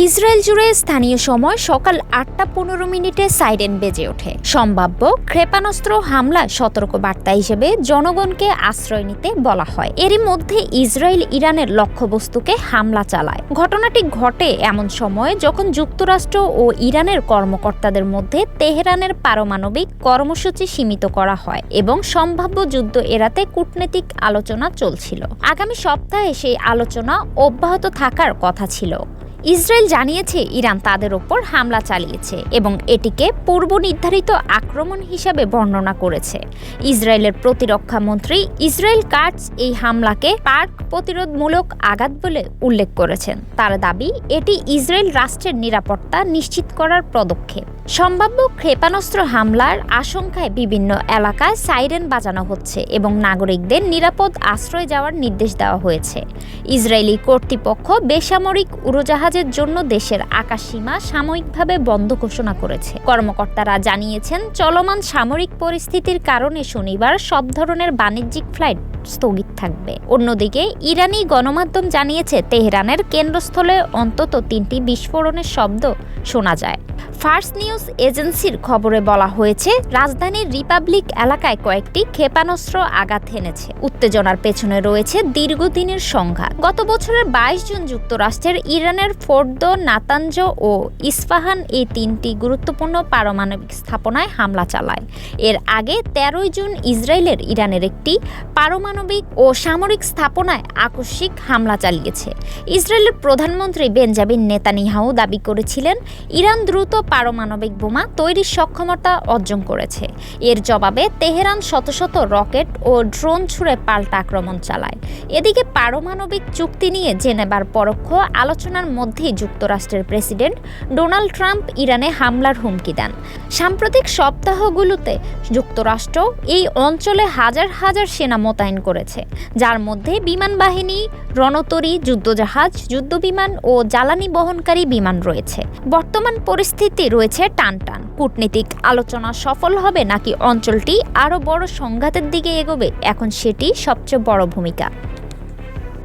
Israel জুড়ে স্থানীয় সময় সকাল ৮টা ১৫ সাইরেন বেজে ওঠে। সম্ভাব্য ক্ষেপণাস্ত্র হামলা সতর্কবার্তা হিসেবে জনগণকে আশ্রয় নিতে বলা হয়। এরই মধ্যে ইসরায়েল ইরানের লক্ষ্যবস্তুকে হামলা চালায়। ঘটনাটি ঘটে এমন সময়ে যখন যুক্তরাষ্ট্র ও ইরানের কর্মকর্তাদের মধ্যে তেহরানের পারমাণবিক কর্মসূচি সীমিত করা হয় এবং সম্ভাব্য যুদ্ধ এড়াতে কূটনৈতিক আলোচনা চলছিল। আগামী সপ্তাহে সেই আলোচনা অব্যাহত থাকার কথা ছিল। ইসরায়েল জানিয়েছে ইরান তাদের ওপর হামলা চালিয়েছে এবং এটিকে পূর্ব নির্ধারিত আক্রমণ হিসাবে বর্ণনা করেছে। ইসরায়েলের প্রতিরক্ষা মন্ত্রী ইসরায়েল কাটজ এই হামলাকে পাক প্রতিরোধমূলক আঘাত বলে উল্লেখ করেছেন। তার দাবি, এটি ইসরায়েল রাষ্ট্রের নিরাপত্তা নিশ্চিত করার পদক্ষেপ। সম্ভাব্য ক্ষেপণাস্ত্র হামলার আশঙ্কায় বিভিন্ন এলাকায় সাইরেন বাজানো হচ্ছে এবং নাগরিকদের নিরাপদ আশ্রয় যাওয়ার নির্দেশ দেওয়া হয়েছে। ইসরায়েলি কর্তৃপক্ষ বেসামরিক উড়োজাহাজের জন্য দেশের আকাশসীমা সাময়িকভাবে বন্ধ ঘোষণা করেছে। কর্মকর্তারা জানিয়েছেন, চলমান সামরিক পরিস্থিতির কারণে শনিবার সব ধরনের বাণিজ্যিক ফ্লাইট স্থগিত থাকবে। অন্যদিকে ইরানি গণমাধ্যম জানিয়েছে, তেহরানের কেন্দ্রস্থলে অন্তত ৩টি বিস্ফোরণের শব্দ শোনা যায়। ফার্স নিউজ এজেন্সির খবরে বলা হয়েছে, রাজধানীর রিপাবলিক এলাকায় কয়েকটি ক্ষেপণাস্ত্র আঘাত হেনেছে। উত্তেজনার পেছনে রয়েছে দীর্ঘদিনের সংঘাত। গত বছরের ২২ জুন যুক্তরাষ্ট্রের ইরানের ফোর্দো, নাতানজ ও ইস্পাহান এই ৩টি গুরুত্বপূর্ণ পারমাণবিক স্থাপনায় হামলা চালায়। এর আগে ১৩ জুন ইসরায়েলের ইরানের একটি পারমাণবিক ও সামরিক স্থাপনায় আকস্মিক হামলা চালিয়েছে। ইসরায়েলের প্রধানমন্ত্রী বেঞ্জামিন নেতানিয়াহু দাবি করেছিলেন, ইরান দ্রুত পারমাণবিক বোমা তৈরির সক্ষমতা অর্জন করেছে। এর জবাবে তেহরান শত শত রকেট ও ড্রোন ছুড়ে পাল্টা আক্রমণ চালায়। এদিকে পারমাণবিক চুক্তি নিয়ে জেনেভার পরোক্ষ আলোচনার মধ্যেই যুক্তরাষ্ট্রের প্রেসিডেন্ট ডোনাল্ড ট্রাম্প ইরানে হামলার হুমকি দেন। সাম্প্রতিক সপ্তাহগুলোতে যুক্তরাষ্ট্র এই অঞ্চলে হাজার হাজার সেনা মোতায়েন করেছে, যার মধ্যে বিমান বাহিনী, রণতরী, যুদ্ধজাহাজ, যুদ্ধবিমান ও জ্বালানি বহনকারী বিমান রয়েছে। বর্তমান পরিস্থিতি রয়েছে টানটান। কূটনীতিক আলোচনা সফল হবে নাকি অঞ্চলটি আরও বড় সংঘাতের দিকে এগোবে, এখন সেটি সবচেয়ে বড় ভূমিকা।